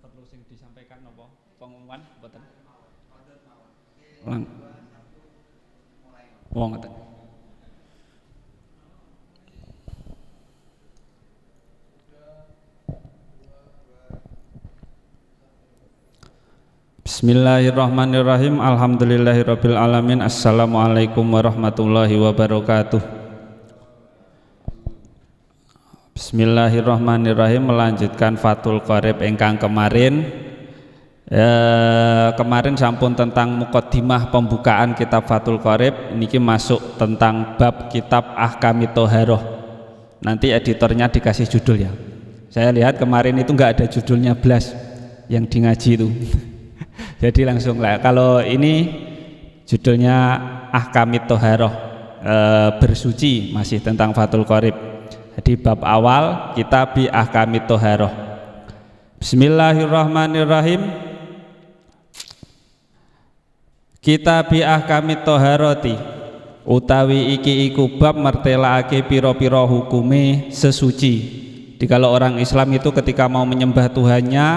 perlu sing disampaikan napa pengumuman mboten? Wong ngoten. Bismillahirrahmanirrahim. Alhamdulillahirabbil alamin. Assalamualaikum warahmatullahi wabarakatuh. Bismillahirrahmanirrahim. Melanjutkan Fathul Qorib ingkang kemarin. Kemarin sampun tentang muqaddimah pembukaan kitab Fathul Qorib. Niki masuk tentang bab kitab Ahkamit Thaharah. Nanti editornya dikasih judul ya. Saya lihat kemarin itu nggak ada judulnya blas yang di ngaji itu. Jadi langsung lah. Kalau ini judulnya Ahkamit Thaharah, bersuci, masih tentang Fathul Qorib. Jadi bab awal kitab bi Ahkamit Thaharah. Bismillahirrahmanirrahim. Kitab bi Ahkamit Thaharati utawi iki iku bab mertelaake pira-pira hukume sesuci. Jadi kalau orang Islam itu ketika mau menyembah Tuhannya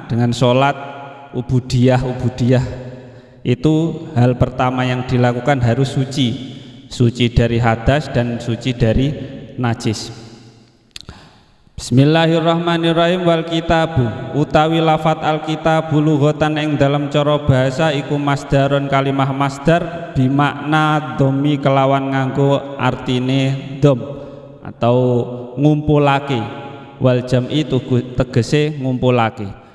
dengan sholat ubudiyah itu hal pertama yang dilakukan harus suci dari hadas dan suci dari najis. Bismillahirrahmanirrahim. Wal kitabu utawi lafat alkitabu lughatan ing dalam cara bahasa iku masdaron kalimah masdar bimakna domi kelawan nganggo artine dom atau ngumpulake, wal jam'i tegese ngumpulake.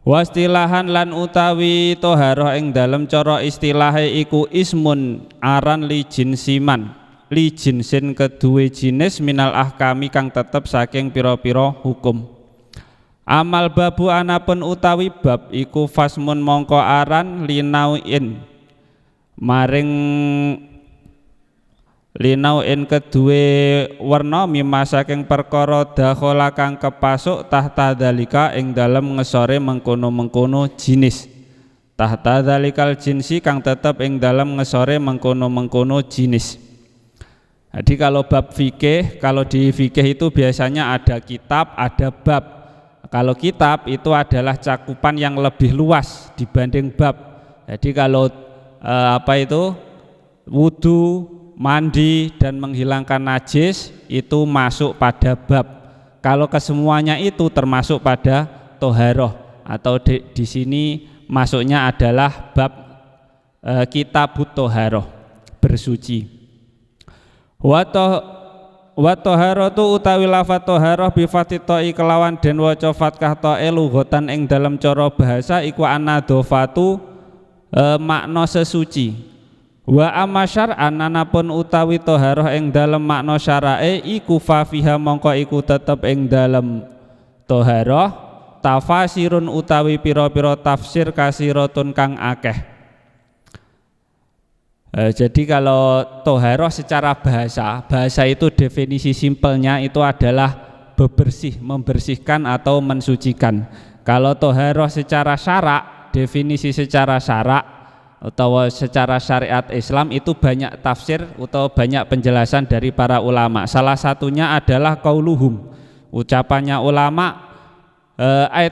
Wastilahan lan utawi toharoh ing dalem cara istilahe iku ismun aran li jinsiman, li jinsin kedue jinis minal ahkami kang tetep saking pira-pira hukum. Amal babu anapun utawi bab iku fasmun mongko aran linauin maring linauin kedue werna mimma saking perkara dakhala kang kepasuk tahta dalika ing dalem ngesore mengkono-mengkono jinis. Tahta dalikal jinsi kang tetep ing dalem ngesore mengkono-mengkono jinis. Jadi kalau bab fikih, kalau di fikih itu biasanya ada kitab, ada bab. Kalau kitab itu adalah cakupan yang lebih luas dibanding bab. Jadi kalau wudu, mandi dan menghilangkan najis itu masuk pada bab. Kalau kesemuanya itu termasuk pada toharoh atau di sini masuknya adalah bab kitabut toharoh, bersuci. Wa toharatu utawi lafat toharoh bi fatitoi kelawan den waca fathah ta'e lughatan ing dalam cara bahasa iku anadofatu makna sesuci. Wa amma syar'an anapun utawi toharoh ing dalem makna syara'e iku fa fiha mongko iku tetep ing dalem toharoh tafasirun utawi pira-pira tafsir kasiratun kang akeh. Jadi kalau toharoh secara bahasa itu definisi simpelnya itu adalah bebersih, membersihkan atau mensucikan. Kalau toharoh secara syarak, definisi secara syarak atau secara syariat Islam itu banyak tafsir atau banyak penjelasan dari para ulama. Salah satunya adalah qauluhum, ucapannya ulama,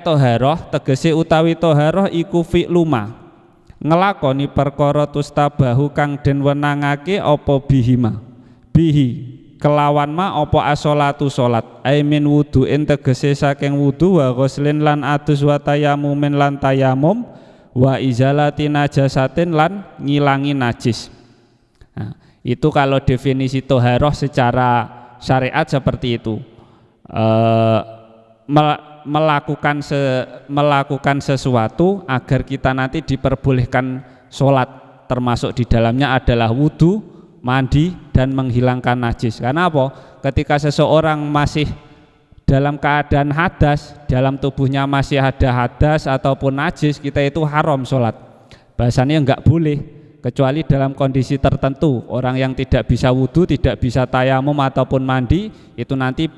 toharoh tegese utawi toharoh iku fi'luma, ngelakoni perkara tustabahu kang den wenangake apa bihima, bihi kelawan ma apa asolatu salat, min wudu'in tegese saking wudu, wa ghuslin lan adus, wa tayamumin lan tayamum, wa izalati najasatin lan ngilangi najis. Nah, itu kalau definisi toharoh secara syariat seperti itu. Melakukan sesuatu agar kita nanti diperbolehkan sholat, termasuk di dalamnya adalah wudu, mandi dan menghilangkan najis. Karena apa? Ketika seseorang masih dalam keadaan hadas, dalam tubuhnya masih ada hadas ataupun najis, kita itu haram sholat. Bahasanya enggak boleh kecuali dalam kondisi tertentu. Orang yang tidak bisa wudu, tidak bisa tayamum ataupun mandi, itu nanti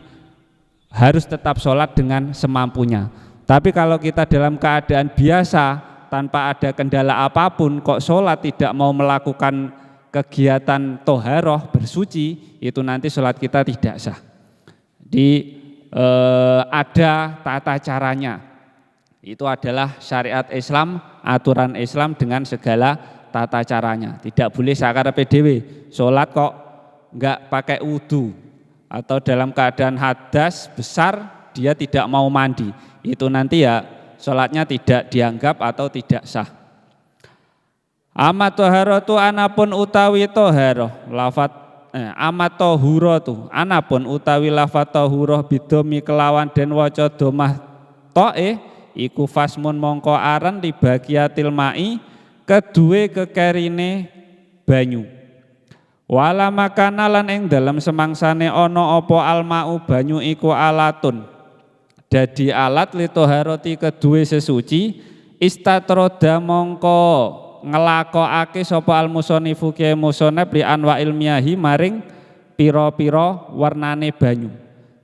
harus tetap sholat dengan semampunya. Tapi kalau kita dalam keadaan biasa tanpa ada kendala apapun kok sholat tidak mau melakukan kegiatan toharoh bersuci, itu nanti sholat kita tidak sah. Ada tata caranya. Itu adalah syariat Islam, aturan Islam dengan segala tata caranya. Tidak boleh sakarepe dhewe sholat kok enggak pakai wudu, atau dalam keadaan hadas besar dia tidak mau mandi. Itu nanti ya sholatnya tidak dianggap atau tidak sah. Amat toharatu anapun utawi toharoh lafat amat tohuratu anapun utawi lafat tohuroh bidomi kelawan den waca domah toe iku fasmun mongko aran li bagiatil mai kedue kekerine banyu. Wala makana lan ing dalam semangsane ana apa almau banyu iku alatun dadi alat li toharati kedue sesuci istatroda mongko ngelakokake sapa al-musannifu ki musannaf li anwa ilmiyahi maring pira-pira warnane banyu.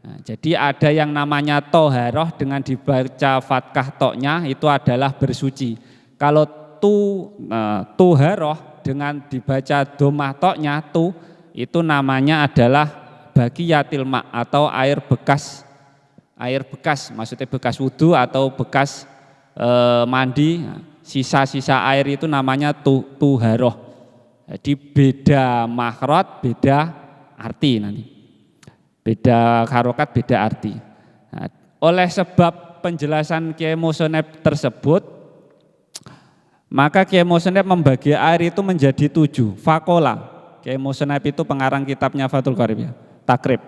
Nah, jadi ada yang namanya toharoh dengan dibaca fathah toknya itu adalah bersuci. Kalau tuharoh dengan dibaca domah toknya itu namanya adalah bagiyatil ma atau air bekas maksudnya bekas wudu atau bekas mandi. Sisa-sisa air itu namanya tuharoh. Jadi beda makhraj, beda arti nanti. Beda harokat, beda arti. Nah, oleh sebab penjelasan Kiai Musonep tersebut, maka Kiai Musonep membagi air itu menjadi 7. Fakola. Kiai Musonep itu pengarang kitabnya Fathul Qorib ya, takrib.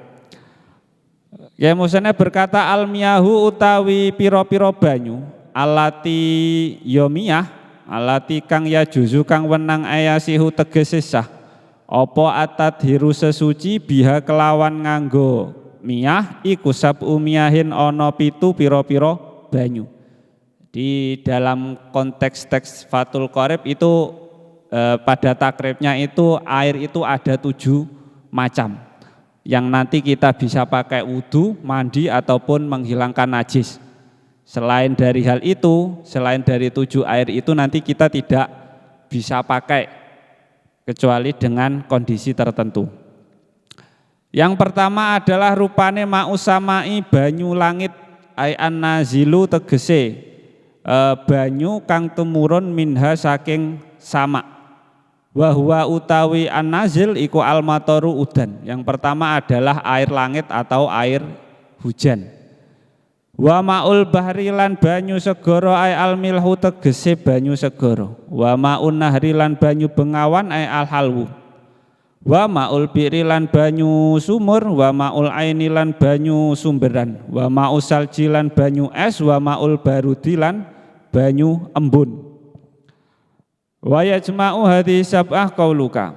Kiai Musonep berkata almiyahu utawi piro-piro banyu alati yomiyah alati kang ya juzu kang wenang ayasihu tegese sah apa atat hiru sesuci biha kelawan nganggo miyah iku sab'u miyahin ana 7 pira-pira banyu. Di dalam konteks teks Fathul Qorib itu pada takribnya itu air itu ada 7 macam yang nanti kita bisa pakai wudu, mandi ataupun menghilangkan najis. Selain dari hal itu, selain dari 7 air itu nanti kita tidak bisa pakai kecuali dengan kondisi tertentu. Yang pertama adalah rupane ma'usamai banyu langit ai an-nazilu tegese banyu kang tumurun minha saking sama. Wa huwa utawi an-nazil iku al-mataru udan. Yang pertama adalah air langit atau air hujan. Wa ma'ul bahri lan banyu segara ai al-milhu tegese banyu segara. Wa ma'un nahri lan banyu bengawan ai al-halwu. Wa ma'ul bi'ri lan banyu sumur. Wa ma'ul aini lan banyu sumberan. Wa ma'ul salji lan banyu es. Wa ma'ul barudi lan banyu embun. Wa yajma'u hadhihi sab'ah qauluka.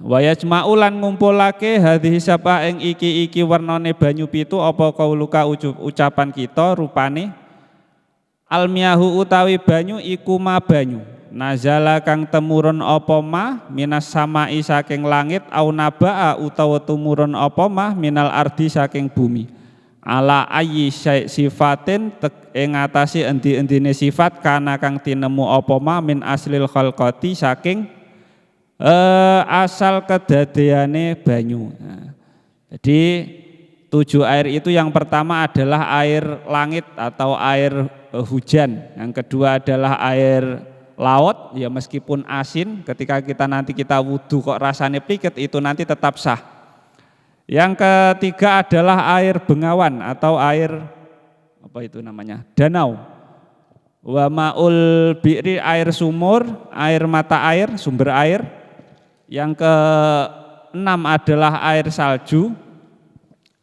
Wa yajma'u lan ngumpulake hadhihi sab'ah ing iki warnane banyu 7 apa qauluka ucapan kita rupane almiyahu utawi banyu iku ma banyu nazala kang temurun apa ma minas samai saking langit au nabaa utawa tumurun apa ma minal ardi saking bumi ala ayyi sifatin ing atase endi-endine sifat kana kang tinemu apa ma min aslil khalqati saking asal kedadeane banyu. Nah, jadi 7 air itu yang pertama adalah air langit atau air hujan. Yang kedua adalah air laut, ya meskipun asin ketika kita wudu kok rasanya piket itu nanti tetap sah. Yang ketiga adalah air bengawan atau air apa itu namanya? Danau. Wa ma'ul bi'ri air sumur, air mata air, sumber air. Yang keenam adalah air salju,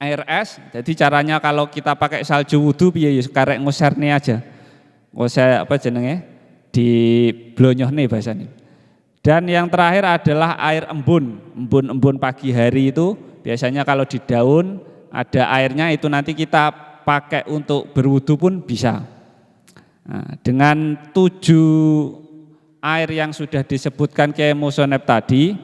air es. Jadi caranya kalau kita pakai salju wudu piye ya karek nguserne aja. Ngusir apa jenenge? Di blonyohne bahasane. Dan yang terakhir adalah air embun. Embun pagi hari itu biasanya kalau di daun ada airnya itu nanti kita pakai untuk berwudu pun bisa. Nah, dengan 7 air yang sudah disebutkan Kiai Musonep tadi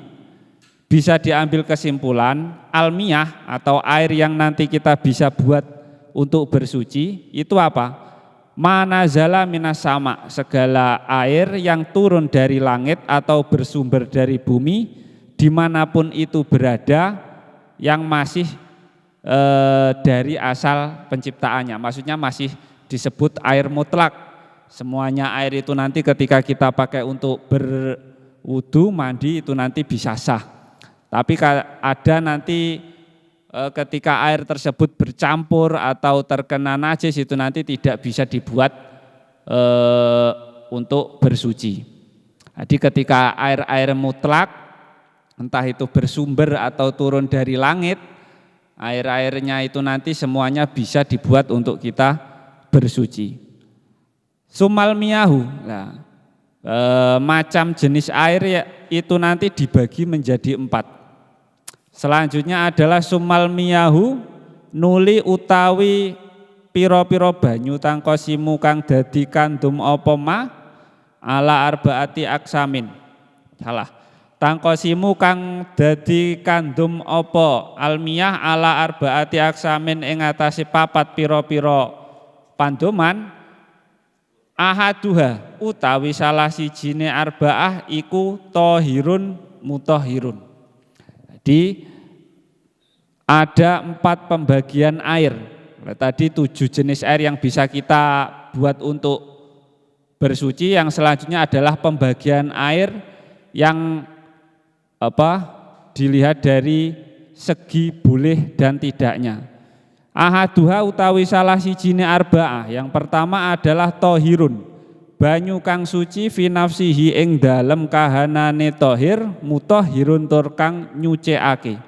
bisa diambil kesimpulan almiyah atau air yang nanti kita bisa buat untuk bersuci itu apa? Manazala minas sama, segala air yang turun dari langit atau bersumber dari bumi dimanapun itu berada yang masih dari asal penciptaannya, maksudnya masih disebut air mutlak. Semuanya air itu nanti ketika kita pakai untuk berwudu, mandi itu nanti bisa sah. Tapi ada nanti ketika air tersebut bercampur atau terkena najis itu nanti tidak bisa dibuat untuk bersuci. Jadi ketika air mutlak, entah itu bersumber atau turun dari langit, air-airnya itu nanti semuanya bisa dibuat untuk kita bersuci. Sumal miyahu, nah, macam jenis air itu nanti dibagi menjadi 4. Selanjutnya adalah sumal miyahu nuli utawi piro-piro banyu tangkosimu kang dadi kandum apa ma ala arbaati aksamin. Salah. Tangkosimu kang dadi kandum apa almiyah ala arbaati aksamin ing atase 4 piro-piro pandoman. Ahaduha utawi salah sijine arbaah iku tohirun mutahhirun. Jadi ada 4 pembagian air. Tadi 7 jenis air yang bisa kita buat untuk bersuci. Yang selanjutnya adalah pembagian air yang dilihat dari segi boleh dan tidaknya. Ahaduha utawi salah sijine arbaah. Yang pertama adalah tohirun, banyu kang suci fi nafsihi ing dalem kahanane tohir, mutahhirun tur kang nyucikake.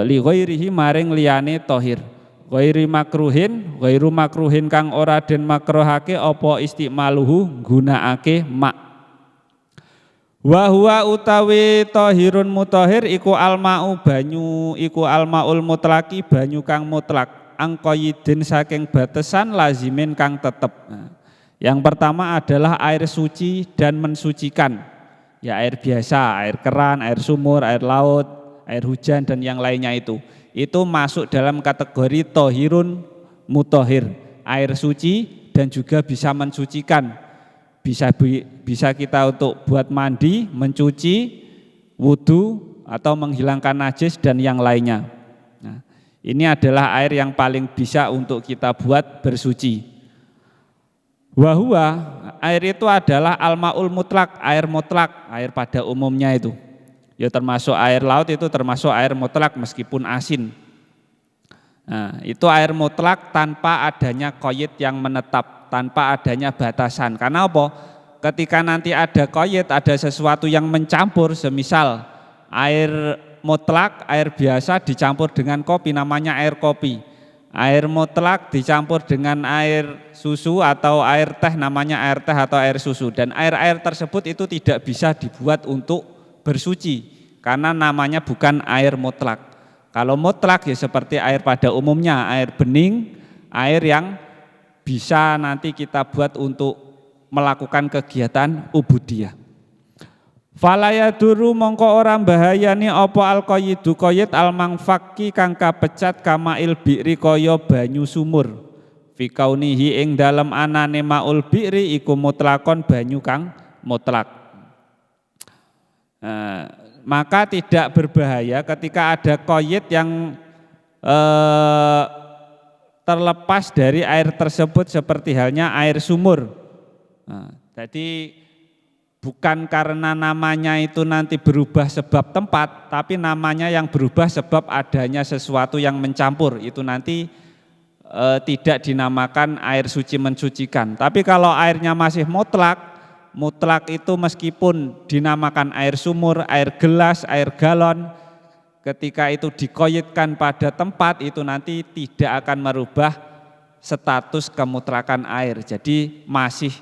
Li ghairihi maring liyane tohir. Ghairu makruhin kang ora den makruhake apa istimaluhu nggunakake mak. Wa huwa utawi tohirun mutahhir iku almau banyu iku almaul mutlaki banyu kang mutlak angkoyidin saking batesan lazimin kang tetep. Yang pertama adalah air suci dan mensucikan. Ya air biasa, air keran, air sumur, air laut, air hujan dan yang lainnya itu. Itu masuk dalam kategori tohirun mutahhir, air suci dan juga bisa mensucikan. Bisa kita untuk buat mandi, mencuci, wudu atau menghilangkan najis dan yang lainnya. Nah, ini adalah air yang paling bisa untuk kita buat bersuci. Wahua, air itu adalah almaul mutlak, air pada umumnya itu. Ya termasuk air laut itu termasuk air mutlak meskipun asin. Nah, itu air mutlak tanpa adanya qayd yang menetap, tanpa adanya batasan. Karena apa? Ketika nanti ada qayd, ada sesuatu yang mencampur, semisal air mutlak, air biasa dicampur dengan kopi namanya air kopi. Air mutlak dicampur dengan air susu atau air teh namanya air teh atau air susu. Dan air-air tersebut itu tidak bisa dibuat untuk bersuci karena namanya bukan air mutlak. Kalau mutlak ya seperti air pada umumnya, air bening, air yang bisa nanti kita buat untuk melakukan kegiatan ubudiyah. Falaya duru mongko ora bahayani apa alqayyidu qayyid almangfaki kang kapecat kama ilbi'ri kaya banyu sumur. Fi kaunihi ing dalem anane maul bi'ri iku mutlakon banyu kang mutlak. Maka tidak berbahaya ketika ada qayyid yang terlepas dari air tersebut seperti halnya air sumur. Jadi bukan karena namanya itu nanti berubah sebab tempat, tapi namanya yang berubah sebab adanya sesuatu yang mencampur. Itu nanti tidak dinamakan air suci mensucikan. Tapi kalau airnya masih mutlak itu meskipun dinamakan air sumur, air gelas, air galon, ketika itu dikoyitkan pada tempat itu nanti tidak akan merubah status kemutlakan air. Jadi masih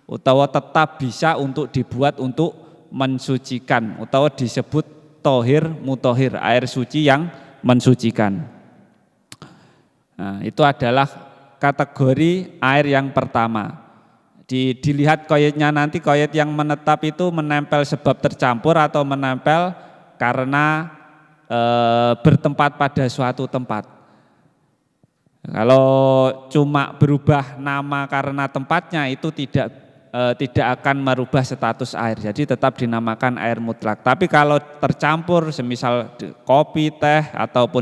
utawa tetap bisa untuk dibuat untuk mensucikan, utawa disebut tohir mutahhir, air suci yang mensucikan. Nah, itu adalah kategori air yang pertama. Dilihat qayyidnya nanti, qayyid yang menetap itu menempel sebab tercampur atau menempel karena bertempat pada suatu tempat. Kalau cuma berubah nama karena tempatnya itu tidak akan merubah status air, jadi tetap dinamakan air mutlak. Tapi kalau tercampur semisal kopi, teh ataupun